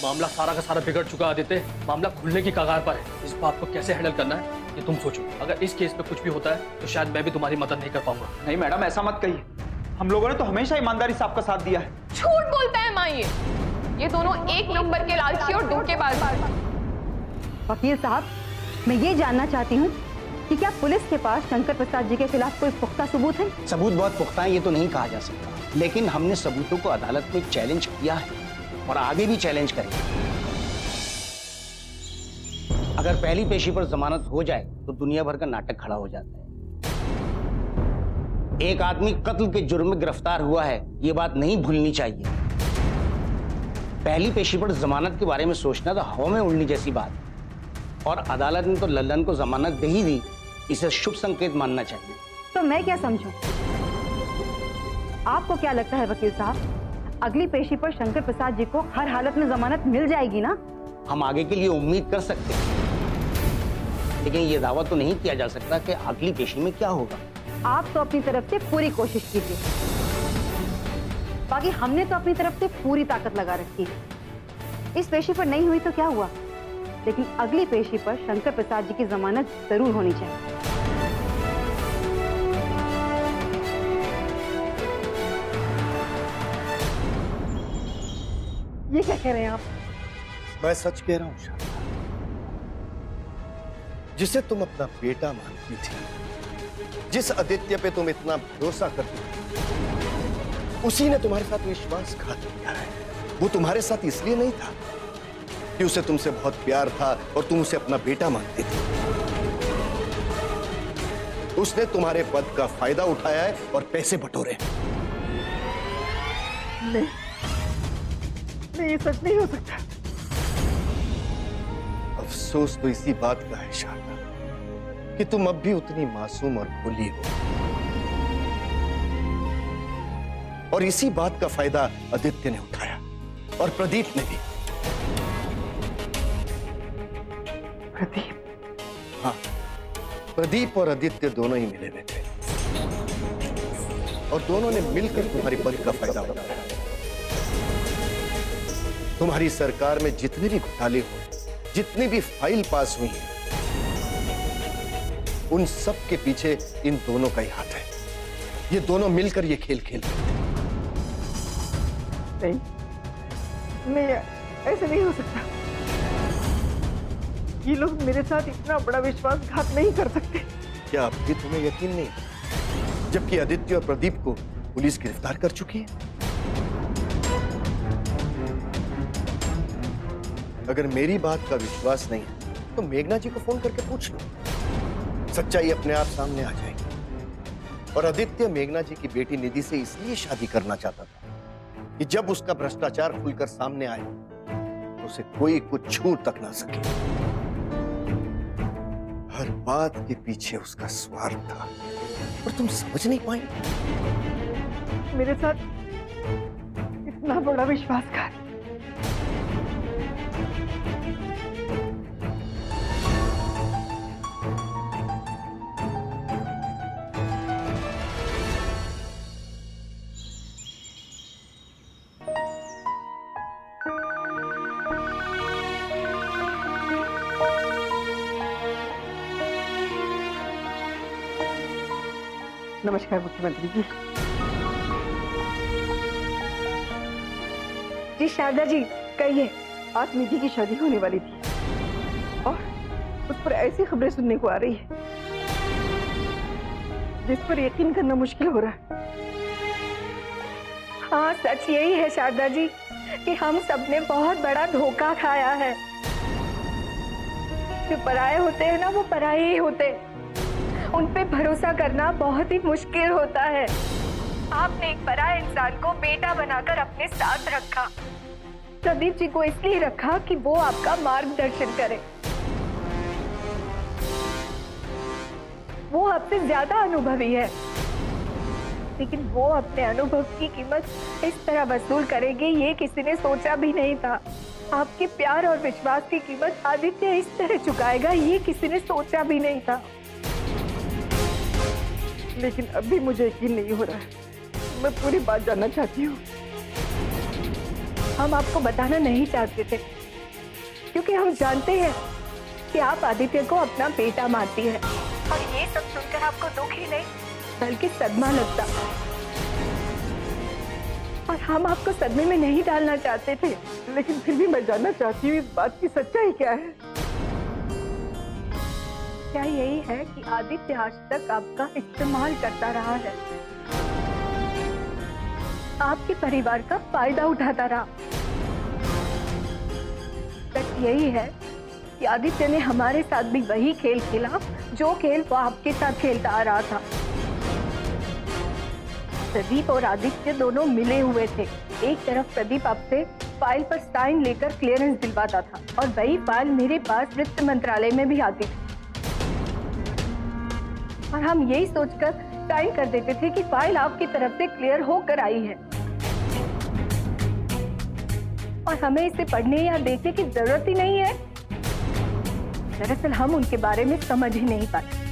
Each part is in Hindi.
मामला सारा का सारा बिगड़ चुका आदित्य, मामला खुलने की कगार पर है। इस बात को कैसे हैंडल करना है ये तुम सोचो। अगर इस केस में कुछ भी होता है तो शायद मैं भी तुम्हारी मदद नहीं कर पाऊंगा। नहीं मैडम, ऐसा मत कहिए। हम लोगों ने तो हमेशा ईमानदारी से आपका साथ दिया है। झूठ बोलता है माँ, ये दोनों एक नंबर के लालची और धोखेबाज। वकील साहब, मैं ये जानना चाहती हूँ कि क्या पुलिस के पास शंकर प्रसाद जी के खिलाफ कोई पुख्ता सबूत है? सबूत बहुत पुख्ता है ये तो नहीं कहा जा सकता, लेकिन हमने सबूतों को अदालत में चैलेंज किया है और आगे भी चैलेंज करेंगे। अगर पहली पेशी पर जमानत हो जाए तो दुनिया भर का नाटक खड़ा हो जाता है। एक आदमी कत्ल के जुर्म में गिरफ्तार हुआ है, ये बात नहीं भूलनी चाहिए। पहली पेशी पर जमानत के बारे में सोचना तो हवा में उड़ने जैसी बात है, और अदालत ने तो लल्लन को जमानत दे ही दी, इसे शुभ संकेत मानना चाहिए। तो मैं क्या समझूं? आपको क्या लगता है वकील साहब, अगली पेशी पर शंकर प्रसाद जी को हर हालत में जमानत मिल जाएगी ना? हम आगे के लिए उम्मीद कर सकते हैं, लेकिन ये दावा तो नहीं किया जा सकता कि अगली पेशी में क्या होगा। आप तो अपनी तरफ से पूरी कोशिश कीजिए, बाकी हमने तो अपनी तरफ से पूरी ताकत लगा रखी है। इस पेशी पर नहीं हुई तो क्या हुआ, लेकिन अगली पेशी पर शंकर प्रसाद जी की जमानत जरूर होनी चाहिए। ये क्या कह रहे हैं आप? मैं सच कह रहा हूं शारदा। जिसे तुम अपना बेटा मानती थी, जिस आदित्य पे तुम इतना भरोसा करती थी, उसी ने तुम्हारे साथ विश्वासघात किया है। वो तुम्हारे साथ इसलिए नहीं था कि उसे तुमसे बहुत प्यार था और तुम उसे अपना बेटा मानती थी। उसने तुम्हारे पद का फायदा उठाया है और पैसे बटोरे। नहीं, ये सच नहीं हो सकता। अफसोस तो इसी बात का है शारदा कि तुम अब भी उतनी मासूम और भोली हो, और इसी बात का फायदा आदित्य ने उठाया और प्रदीप ने भी। प्रदीप? हाँ, प्रदीप और आदित्य दोनों ही मिले हुए थे और दोनों ने मिलकर तुम्हारी पद का फायदा उठाया। तुम्हारी सरकार में जितने भी घोटाले हुए, जितनी भी फाइल पास हुई है, उन सब के पीछे इन दोनों का ही हाथ है। ये दोनों मिलकर ये खेल खेलते हैं। नहीं, ऐसे नहीं हो सकता। ये लोग मेरे साथ इतना बड़ा विश्वासघात नहीं कर सकते। क्या अब भी तुम्हें यकीन नहीं, जबकि आदित्य और प्रदीप को पुलिस गिरफ्तार कर चुकी है? अगर मेरी बात का विश्वास नहीं है तो मेघना जी को फोन करके पूछ लो, सच्चाई अपने आप सामने आ जाएगी। और आदित्य मेघना जी की बेटी निधि से इसलिए शादी करना चाहता था कि जब उसका भ्रष्टाचार खुलकर सामने आए तो उसे कोई कुछ छू तक ना सके। हर बात के पीछे उसका स्वार्थ था, और तुम समझ नहीं पाई। मेरे साथ इतना बड़ा विश्वासघात। नमस्कार मुख्यमंत्री जी। जी शारदा जी, कहिए। आज निधि की शादी होने वाली थी और उस पर ऐसी खबरें सुनने को आ रही है जिस पर यकीन करना मुश्किल हो रहा है। हाँ, सच यही है शारदा जी कि हम सबने बहुत बड़ा धोखा खाया है। जो पराये होते हैं ना, वो पराये ही होते हैं। उन पे भरोसा करना बहुत ही मुश्किल होता है। आपने एक पराये इंसान को बेटा बनाकर अपने साथ रखा। प्रदीप जी को इसलिए रखा कि वो आपका मार्गदर्शन करे। वो आपसे ज्यादा अनुभवी है, लेकिन वो अपने अनुभव की कीमत इस तरह वसूल करेगी ये किसी ने सोचा भी नहीं था। आपके प्यार और विश्वास की कीमत आदित्य इस तरह चुकाएगा ये किसी ने सोचा भी नहीं था। लेकिन अभी मुझे यकीन नहीं हो रहा है। मैं पूरी बात जानना चाहती हूँ। हम आपको बताना नहीं चाहते थे, क्योंकि हम जानते हैं कि आप आदित्य को अपना बेटा मानती है, और ये सब सुनकर आपको दुख ही नहीं बल्कि सदमा लगता, और हम आपको सदमे में नहीं डालना चाहते थे। लेकिन फिर भी मैं जानना चाहती हूँ इस बात की सच्चाई क्या है। क्या यही है कि आदित्य आज तक आपका इस्तेमाल करता रहा है, आपके परिवार का फायदा उठाता रहा। सच यही है कि आदित्य ने हमारे साथ भी वही खेल खेला जो खेल वो आपके साथ खेलता आ रहा था। प्रदीप और आदित्य दोनों मिले हुए थे। एक तरफ प्रदीप आपसे फाइल पर साइन लेकर क्लियरेंस दिलवाता था, और वही फाइल मेरे पास वित्त मंत्रालय में भी आती थी, और हम यही सोचकर साइन कर देते थे कि फाइल आपकी तरफ से क्लियर होकर आई है, और हमें इसे पढ़ने या देखने की जरूरत ही नहीं है। दरअसल हम उनके बारे में समझ ही नहीं पाते।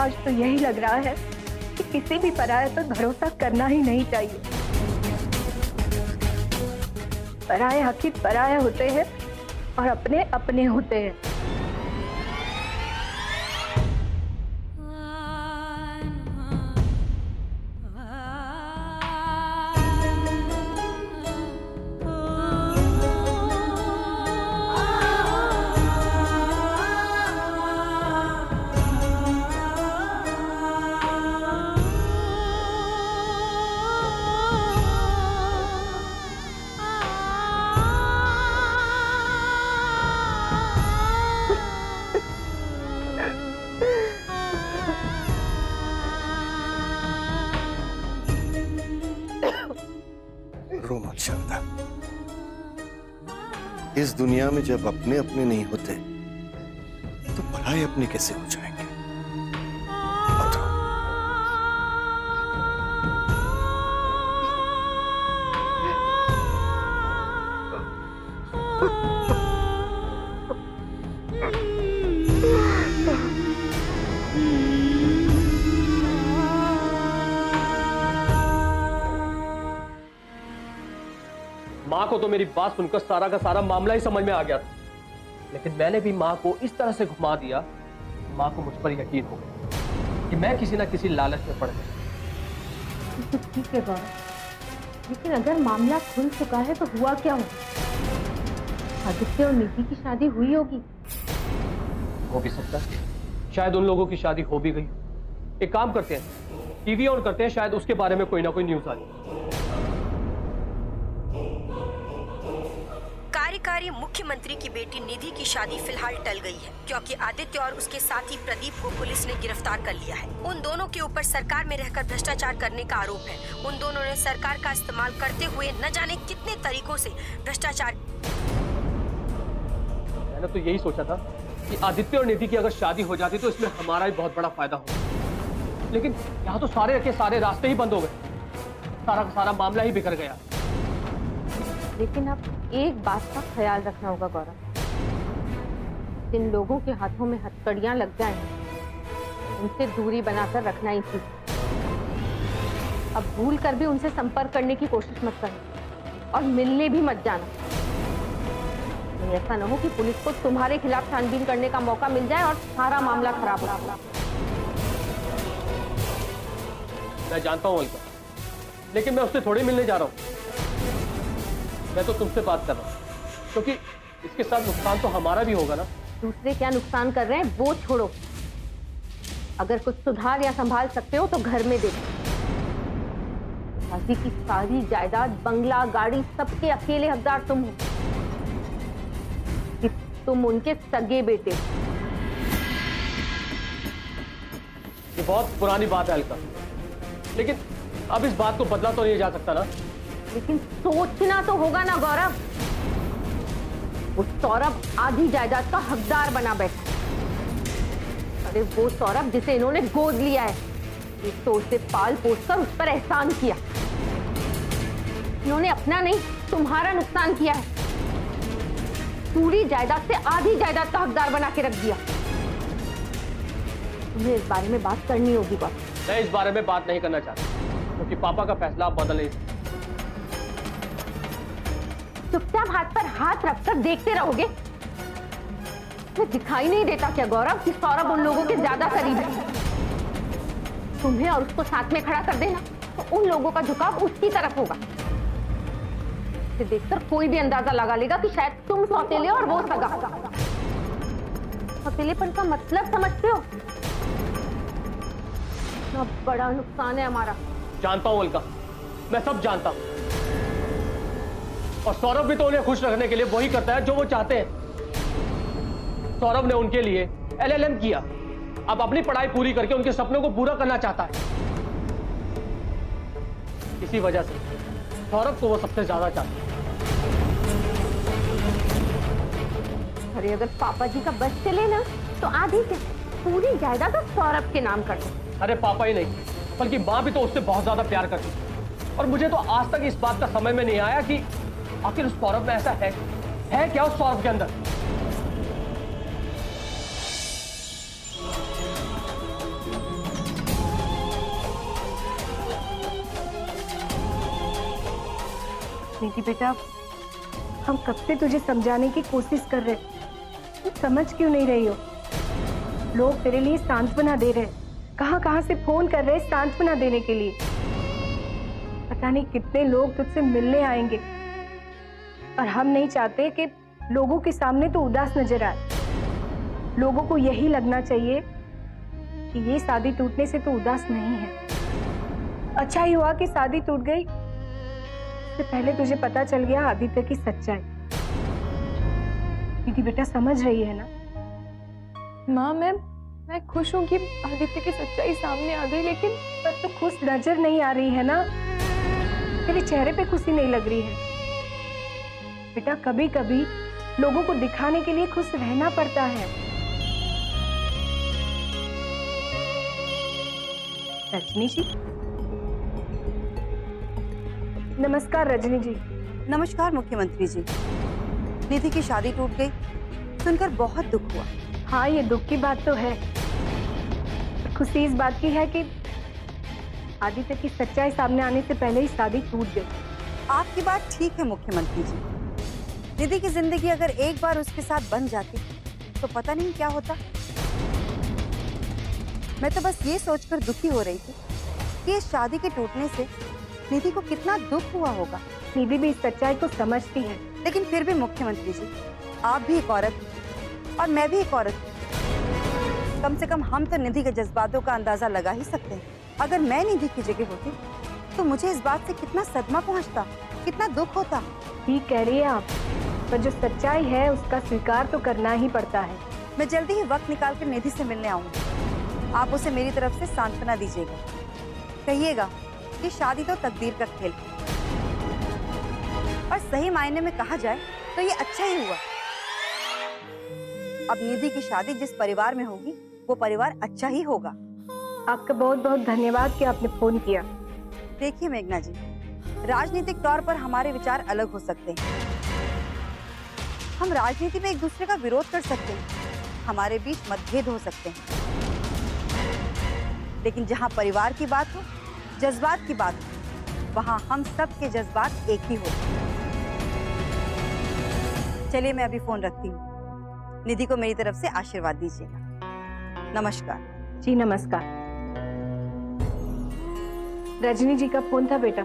आज तो यही लग रहा है कि किसी भी पराये पर भरोसा करना ही नहीं चाहिए। पराये आखिर पराये होते हैं और अपने अपने होते हैं। रो मत शारदा। इस दुनिया में जब अपने अपने नहीं होते तो पराये अपने कैसे हो जाएंगे? बताओ। माँ को तो मेरी बात सुनकर सारा का सारा मामला ही समझ में आ गया था, लेकिन मैंने भी माँ को इस तरह से घुमा दिया, माँ को मुझ पर यकीन हो गया कि मैं किसी ना किसी लालच में पड़ गया। तो ठीक है गौरव, लेकिन अगर मामला खुल चुका है तो हुआ क्या होगा? आदित्य और निधि की शादी हुई होगी। हो भी सकता है, शायद उन लोगों की शादी हो भी गई। एक काम करते हैं, टीवी ऑन करते हैं, शायद उसके बारे में कोई ना कोई न्यूज आ जाए। कार्यकारी मुख्यमंत्री की बेटी निधि की शादी फिलहाल टल गई है, क्योंकि आदित्य और उसके साथी प्रदीप को पुलिस ने गिरफ्तार कर लिया है। उन दोनों के ऊपर सरकार में रहकर भ्रष्टाचार करने का आरोप है। उन दोनों ने सरकार का इस्तेमाल करते हुए न जाने कितने तरीकों से भ्रष्टाचार। मैंने तो यही सोचा था कि आदित्य और निधि की अगर शादी हो जाती तो इसमें हमारा ही बहुत बड़ा फायदा होगा, लेकिन यहाँ तो सारे के सारे रास्ते ही बंद हो गए, सारा का सारा मामला ही बिखर गया। लेकिन अब एक बात का ख्याल रखना होगा गौरव, जिन लोगों के हाथों में हथकड़ियां लग जाएं, उनसे दूरी बनाकर रखना ही थी। अब भूल कर भी उनसे संपर्क करने की कोशिश मत करना और मिलने भी मत जाना। ऐसा न हो कि पुलिस को तुम्हारे खिलाफ छानबीन करने का मौका मिल जाए और सारा मामला खराब हो। मैं जानता हूँ अलका, लेकिन मैं उससे थोड़ी मिलने जा रहा हूँ। मैं तो तुमसे बात कर रहा हूँ, क्योंकि इसके साथ नुकसान तो हमारा भी होगा ना। दूसरे क्या नुकसान कर रहे हैं वो छोड़ो, अगर कुछ सुधार या संभाल सकते हो तो घर में देखो। शादी की सारी जायदाद, बंगला, गाड़ी, सबके अकेले हकदार तुम हो। कि तुम उनके सगे बेटे। ये बहुत पुरानी बात है अलका, लेकिन अब इस बात को बदला तो नहीं जा सकता ना। लेकिन सोचना तो होगा ना गौरव। वो सौरभ आधी जायदाद का हकदार बना बैठा। अरे वो सौरभ जिसे इन्होंने गोद लिया है, एक तो उसे पाल पोस कर उस पर एहसान किया। इन्होंने अपना नहीं तुम्हारा नुकसान किया है। पूरी जायदाद से आधी जायदाद का हकदार बना के रख दिया। तुम्हें इस बारे में बात करनी होगी गौरव। मैं इस बारे में बात नहीं करना चाहता, क्योंकि पापा का फैसला आप बदल नहीं सकते। चुपचाप हाथ पर हाथ रखकर देखते रहोगे? तो दिखाई नहीं देता क्या गौरव कि सौरभ उन लोगों के ज्यादा करीब है? तुम्हें और उसको साथ में खड़ा कर देना तो उन लोगों का झुकाव उसकी तरफ होगा। इसे देखकर कोई भी अंदाजा लगा लेगा कि शायद तुम सौतेले और वो सगा। सौतेलेपन का मतलब समझते हो? इतना बड़ा नुकसान है हमारा। जानता हूं अलका, मैं सब जानता हूं। और सौरभ भी तो उन्हें खुश रखने के लिए वही करता है जो वो चाहते हैं। सौरभ ने उनके लिए LLM किया, अब अपनी पढ़ाई पूरी करके उनके सपनों को पूरा करना चाहता है। इसी वजह से सौरभ को वो सबसे ज्यादा चाहता है। अरे अगर पापा जी का बस चले ना तो आधी से पूरी जायदाद तो सौरभ के नाम कर दो। अरे पापा ही नहीं, बल्कि माँ भी तो उससे बहुत ज्यादा प्यार करती है। और मुझे तो आज तक इस बात का समझ में नहीं आया कि आखिर उस सौरभ में ऐसा है क्या उस सौरभ के अंदर। निधि बेटा, हम कब से तुझे समझाने की कोशिश कर रहे, तुम समझ क्यों नहीं रही हो? लोग तेरे लिए सांत्वना दे रहे, कहां से फोन कर रहे सांत्वना देने के लिए। पता नहीं कितने लोग तुझसे मिलने आएंगे, और हम नहीं चाहते कि लोगों के सामने तो उदास नजर आए। लोगों को यही लगना चाहिए कि ये शादी टूटने से तो उदास नहीं है। अच्छा ही हुआ कि शादी टूट गई, इससे पहले तुझे पता चल गया आदित्य की सच्चाई। दीदी बेटा समझ रही है ना? माँ, मैं खुश हूँ कि आदित्य की सच्चाई सामने आ गई, लेकिन पर तो खुश नजर नहीं आ रही है ना, तेरे चेहरे पे खुशी नहीं लग रही है। बेटा कभी कभी लोगों को दिखाने के लिए खुश रहना पड़ता है। रजनी जी, नमस्कार रजनी जी। नमस्कार मुख्यमंत्री जी। निधि की शादी टूट गई सुनकर बहुत दुख हुआ। हाँ, ये दुख की बात तो है, खुशी इस बात की है कि आदित्य की सच्चाई सामने आने से पहले ही शादी टूट गई। आपकी बात ठीक है मुख्यमंत्री जी। निधि की जिंदगी अगर एक बार उसके साथ बन जाती तो पता नहीं क्या होता। मैं तो बस ये सोचकर दुखी हो रही थी कि इस शादी के टूटने से निधि को कितना दुख हुआ होगा। निधि भी इस सच्चाई को समझती है, लेकिन फिर भी मुख्यमंत्री जी, आप भी एक औरत और मैं भी एक औरत, कम से कम हम तो निधि के जज्बातों का अंदाजा लगा ही सकते हैं। अगर मैं निधि की जगह होती तो मुझे इस बात से कितना सदमा पहुंचता, कितना दुख होता। ठीक कह रही है आप, पर जो सच्चाई है उसका स्वीकार तो करना ही पड़ता है। मैं जल्दी ही वक्त निकाल कर निधि से मिलने आऊंगी। आप उसे मेरी तरफ से सांत्वना दीजिएगा, कहिएगा कि शादी तो तकदीर का खेल है, और सही मायने में कहा जाए तो ये अच्छा ही हुआ। अब निधि की शादी जिस परिवार में होगी वो परिवार अच्छा ही होगा। आपका बहुत बहुत धन्यवाद कि आपने फोन किया। देखिए मेघना जी, राजनीतिक तौर पर हमारे विचार अलग हो सकते हैं, हम राजनीति में एक दूसरे का विरोध कर सकते हैं, हमारे बीच मतभेद हो सकते हैं, लेकिन जहां परिवार की बात हो, जज्बात की बात हो, वहां हम सब के जज्बात एक ही होते हैं। चलिए मैं अभी फोन रखती हूँ। निधि को मेरी तरफ से आशीर्वाद दीजिएगा। नमस्कार। जी नमस्कार। रजनी जी का फोन था बेटा,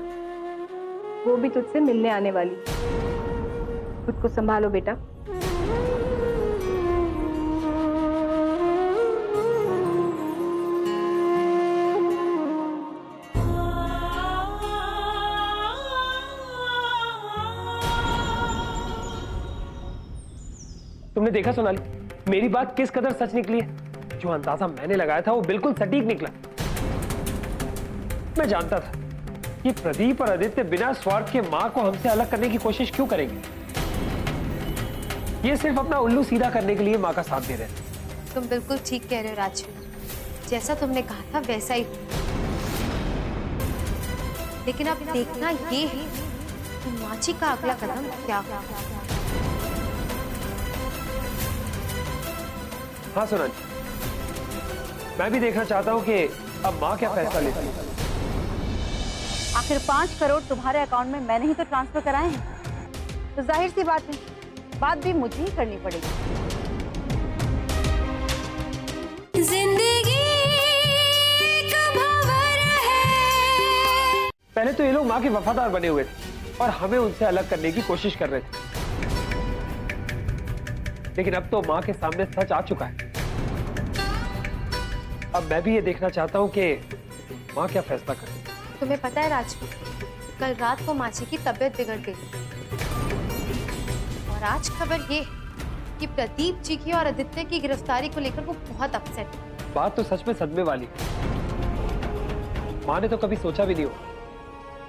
वो भी तुझसे मिलने आने वाली। खुद को संभालो बेटा। तुमने देखा सोनाली, मेरी बात किस कदर सच निकली है। जो अंदाजा मैंने लगाया था वो बिल्कुल सटीक निकला। मैं जानता था कि प्रदीप और आदित्य बिना स्वार्थ के मां को हमसे अलग करने की कोशिश क्यों करेंगे। ये सिर्फ अपना उल्लू सीधा करने के लिए मां का साथ दे रहे हैं। तुम बिल्कुल ठीक कह रहे हो राजवीर, जैसा तुमने कहा था वैसा ही। लेकिन अब देखना ये है कि माची का अगला कदम क्या होगा। हाँ सोनाली, मैं भी देखना चाहता हूँ कि अब माँ क्या फैसला लेती है। आखिर 5 करोड़ तुम्हारे अकाउंट में मैंने ही तो ट्रांसफर कराए हैं। तो जाहिर सी बात है बात भी मुझे ही करनी पड़ेगी। जिंदगी पहले तो ये लोग माँ के वफादार बने हुए थे और हमें उनसे अलग करने की कोशिश कर रहे थे, लेकिन अब तो माँ के सामने सच आ चुका है। अब मैं भी ये देखना चाहता हूँ कि माँ क्या फैसला करे। तुम्हें पता है राजू, कल रात को माची की तबीयत बिगड़ गई और आज खबर ये कि प्रदीप जी की और आदित्य की गिरफ्तारी को लेकर वो बहुत अपसेट है। बात तो सच में सदमे वाली। माँ ने तो कभी सोचा भी नहीं हो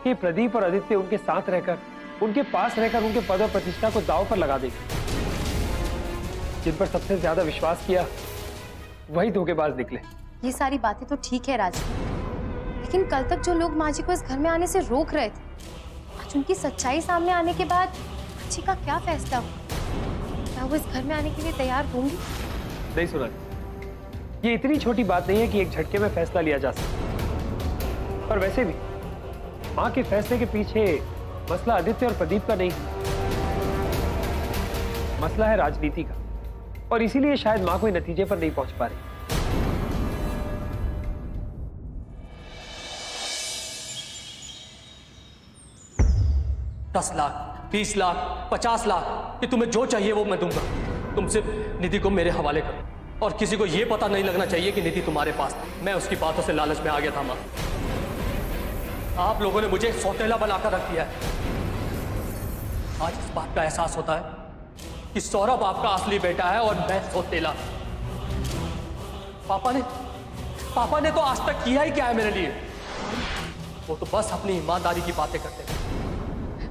कि प्रदीप और आदित्य उनके साथ रहकर, उनके पास रहकर उनके पद और प्रतिष्ठा को दांव पर लगा देंगे। जिन पर सबसे ज्यादा विश्वास किया वही धोखेबाज निकले। ये सारी बातें तो ठीक है राजू, लेकिन कल तक जो लोग माची को इस घर में आने से रोक रहे थे, आज उनकी सच्चाई सामने आने के बाद माची का क्या फैसला हुआ? क्या वो इस घर में आने के लिए तैयार होंगी? नहीं सुना, ये इतनी छोटी बात नहीं है कि एक झटके में फैसला लिया जा सके। और वैसे भी माँ के फैसले के पीछे मसला आदित्य और प्रदीप का नहीं, मसला है राजनीति का, और इसीलिए शायद माँ कोई नतीजे पर नहीं पहुंच पा रही। $10 लाख, 20 लाख, 50 लाख, कि तुम्हें जो चाहिए वो मैं दूंगा। तुम सिर्फ निधि को मेरे हवाले करो और किसी को यह पता नहीं लगना चाहिए कि निधि तुम्हारे पास थी। मैं उसकी बातों से लालच में आ गया था मां। आप लोगों ने मुझे सौतेला बनाकर रख दिया है। आज इस बात का एहसास होता है कि सौरभ आपका असली बेटा है और मैं सौतेला। पापा ने तो आज तक किया ही क्या है मेरे लिए? वो तो बस अपनी ईमानदारी की बातें करते हैं।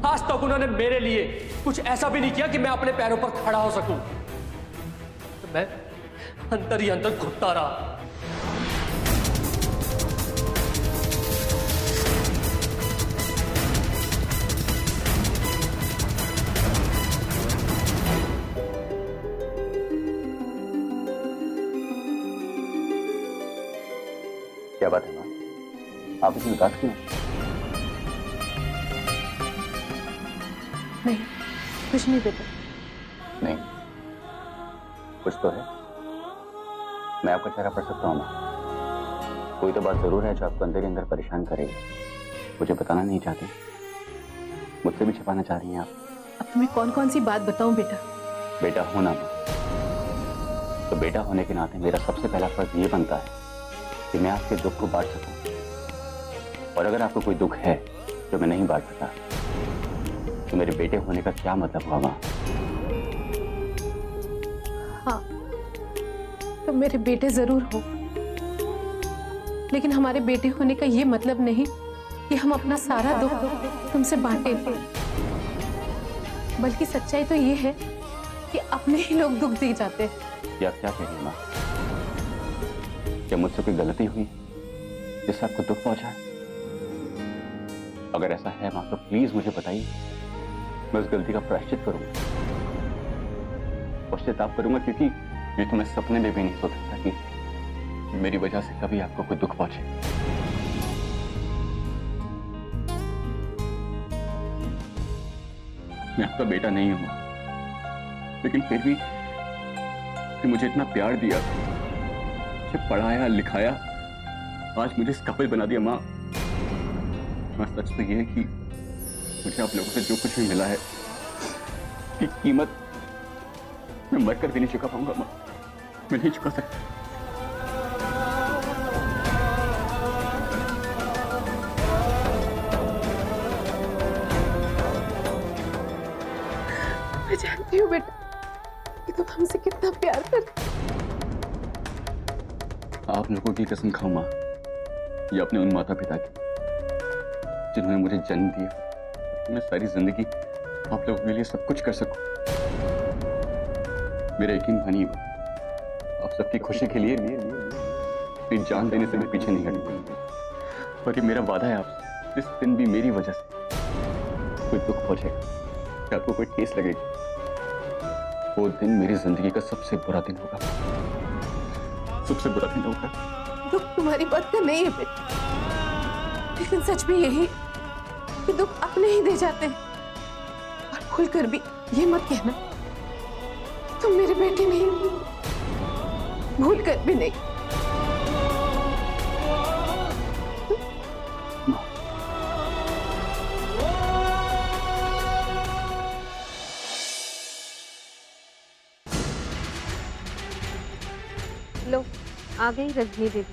आज तक उन्होंने मेरे लिए कुछ ऐसा भी नहीं किया कि मैं अपने पैरों पर खड़ा हो सकूं। तो मैं अंदर ही अंदर घुटता रहा। क्या बात है माँ, आप इतनी उदास क्यों? नहीं, कुछ नहीं बेटा। नहीं, कुछ तो है। मैं आपका चेहरा पढ़ सकता हूँ माँ। कोई तो बात जरूर है जो आपको अंदर ही अंदर परेशान करेगी। मुझे बताना नहीं चाहती, मुझसे भी छिपाना चाह रही हैं आप। अब तुम्हें कौन कौन सी बात बताऊं बेटा? बेटा हो ना माँ, तो बेटा होने के नाते मेरा सबसे पहला फर्ज ये बनता है कि मैं आपके दुख को बांट सकूं। और अगर आपको कोई दुख है जो मैं नहीं बांट सका, तो मेरे बेटे होने का क्या मतलब हुआ माँ? हाँ, तुम मेरे बेटे जरूर हो, लेकिन हमारे बेटे होने का ये मतलब नहीं कि हम अपना सारा दुख तुमसे बांटे। बल्कि सच्चाई तो ये है कि अपने ही लोग दुख दे जाते हैं। ये आप क्या कह रही हैं माँ? क्या मुझसे कोई गलती हुई जिससे आपको दुख पहुंचा है? अगर ऐसा है माँ तो प्लीज मुझे बताइए, मैं उस गलती का प्रायश्चित करूंगा, पश्चाताप करूंगा, क्योंकि ये तो मैं सपने में भी नहीं सोच सकता कि मेरी वजह से कभी आपको कोई दुख पहुंचे। मैं आपका बेटा नहीं हूं, लेकिन फिर भी मुझे इतना प्यार दिया, मुझे पढ़ाया लिखाया, आज मुझे इस कपिल बना दिया माँ। सच तो ये है कि मुझे आप लोगों से जो कुछ भी मिला है की कीमत मैं मरकर भी नहीं चुका पाऊंगा माँ। मैं नहीं चुका सकता। मैं जानती हूँ बेटा कि तुम हमसे कितना प्यार करते। आप लोगों की कसम खाऊं माँ, या अपने उन माता पिता की जिन्होंने मुझे जन्म दिया, मैं सारी जिंदगी आप लोगों के लिए सब कुछ कर सकूं। मेरा यकीन मानिए, आप सबकी खुशी के लिए अपनी जान देने से मैं पीछे नहीं हटूंगा। और ये मेरा वादा है आपसे, जिस दिन भी मेरी वजह से कोई दुख पहुंचेगा या आपको कोई ठेस लगेगी, वो दिन मेरी जिंदगी का सबसे बुरा दिन होगा, सबसे बुरा दिन होगा। दुख तुम्हारी बात का नहीं है बेटा, लेकिन सच भी यही कि दुख अपने ही दे जाते हैं और भूल कर भी ये मत कहना तुम मेरे बेटे नहीं हो, भूल कर भी नहीं। लो आ गई रजनी दीदी।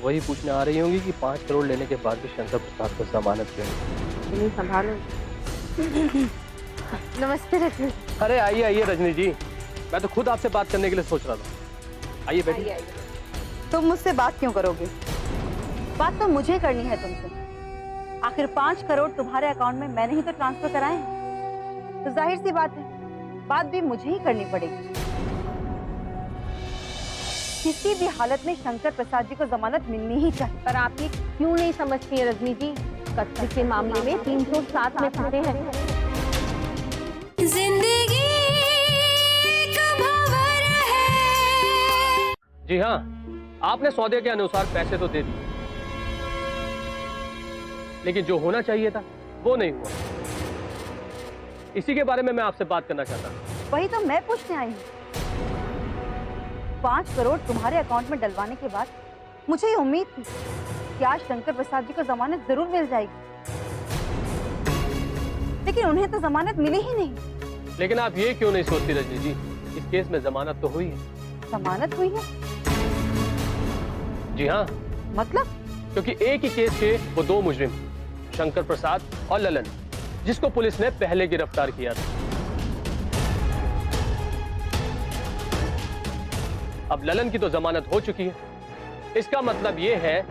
वही पूछने आ रही होंगी कि 5 करोड़ लेने के बाद भी शंकर प्रसाद को जमानत क्यों नहीं? इन्हें संभालो। नमस्ते रजनी। अरे आइए आइए रजनी जी, मैं तो खुद आपसे बात करने के लिए सोच रहा था। आइए बैठिए। तुम मुझसे बात क्यों करोगे? बात तो मुझे करनी है तुमसे। आखिर 5 करोड़ तुम्हारे अकाउंट में मैंने ही तो ट्रांसफर कराए हैं, तो जाहिर सी बात है बात भी मुझे ही करनी पड़ेगी। किसी भी हालत में शंकर प्रसाद जी को जमानत मिलनी ही चाहिए। पर आप ये क्यों नहीं समझती है रजनी जी? कत्ल के मामले में 307 में फंसे हैं। जिंदगी जी हाँ, आपने सौदे के अनुसार पैसे तो दे दिए, लेकिन जो होना चाहिए था वो नहीं हुआ। इसी के बारे में मैं आपसे बात करना चाहता हूँ। वही तो मैं पूछने आई हूँ। 5 करोड़ तुम्हारे अकाउंट में डलवाने के बाद मुझे ये उम्मीद थी कि आज शंकर प्रसाद जी को जमानत जरूर मिल जाएगी, लेकिन उन्हें तो जमानत मिली ही नहीं। लेकिन आप ये क्यों नहीं सोचती रजनी जी, इस केस में जमानत तो हुई है। जमानत हुई है? जी हाँ, मतलब? क्योंकि एक ही केस के वो 2 मुजरिम, शंकर प्रसाद और ललन, जिसको पुलिस ने पहले गिरफ्तार किया था। अब ललन की तो जमानत हो चुकी है। इसका मतलब ये है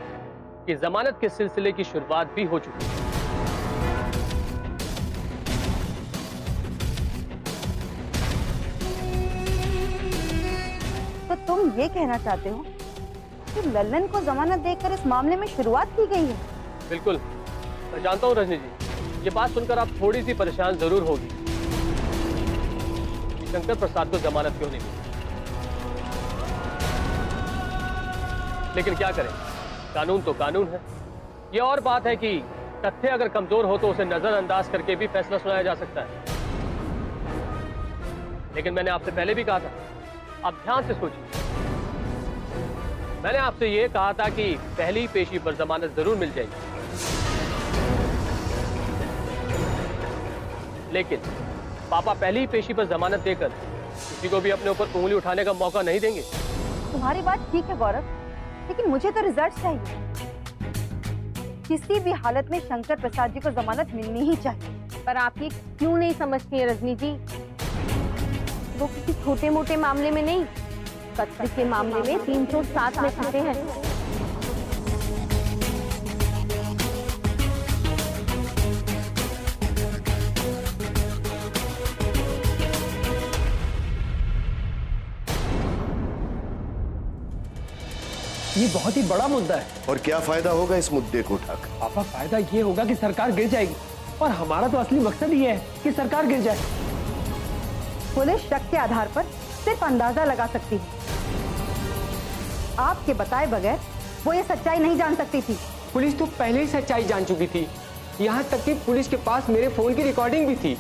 कि जमानत के सिलसिले की शुरुआत भी हो चुकी है। तो तुम ये कहना चाहते हो कि ललन को जमानत देकर इस मामले में शुरुआत की गई है? बिल्कुल, मैं जानता हूँ रजनी जी, ये बात सुनकर आप थोड़ी सी परेशान जरूर होगी कि शंकर प्रसाद को जमानत क्यों नहीं मिली। लेकिन क्या करें, कानून तो कानून है। ये और बात है कि तथ्य अगर कमजोर हो तो उसे नजरअंदाज करके भी फैसला सुनाया जा सकता है। लेकिन मैंने आपसे पहले भी कहा था, आप ध्यान से सोचिए। मैंने आपसे ये कहा था कि पहली पेशी पर जमानत जरूर मिल जाएगी, लेकिन पापा पहली पेशी पर जमानत देकर किसी को भी अपने ऊपर उंगली उठाने का मौका नहीं देंगे। तुम्हारी बात ठीक है गौरव, लेकिन मुझे तो रिजल्ट चाहिए। किसी भी हालत में शंकर प्रसाद जी को जमानत मिलनी ही चाहिए। पर आप ये क्यों नहीं समझती है रजनी जी? वो किसी छोटे मोटे मामले में नहीं, कत्ल के मामले में 307 में फंसे हैं। ये बहुत ही बड़ा मुद्दा है। और क्या फायदा होगा इस मुद्दे को उठाकर? पापा, फायदा ये होगा कि सरकार गिर जाएगी, और हमारा तो असली मकसद ये है कि सरकार गिर जाए। पुलिस शक के आधार पर सिर्फ अंदाजा लगा सकती है। आपके बताए बगैर वो ये सच्चाई नहीं जान सकती थी। पुलिस तो पहले ही सच्चाई जान चुकी थी, यहाँ तक कि पुलिस के पास मेरे फोन की रिकॉर्डिंग भी थी।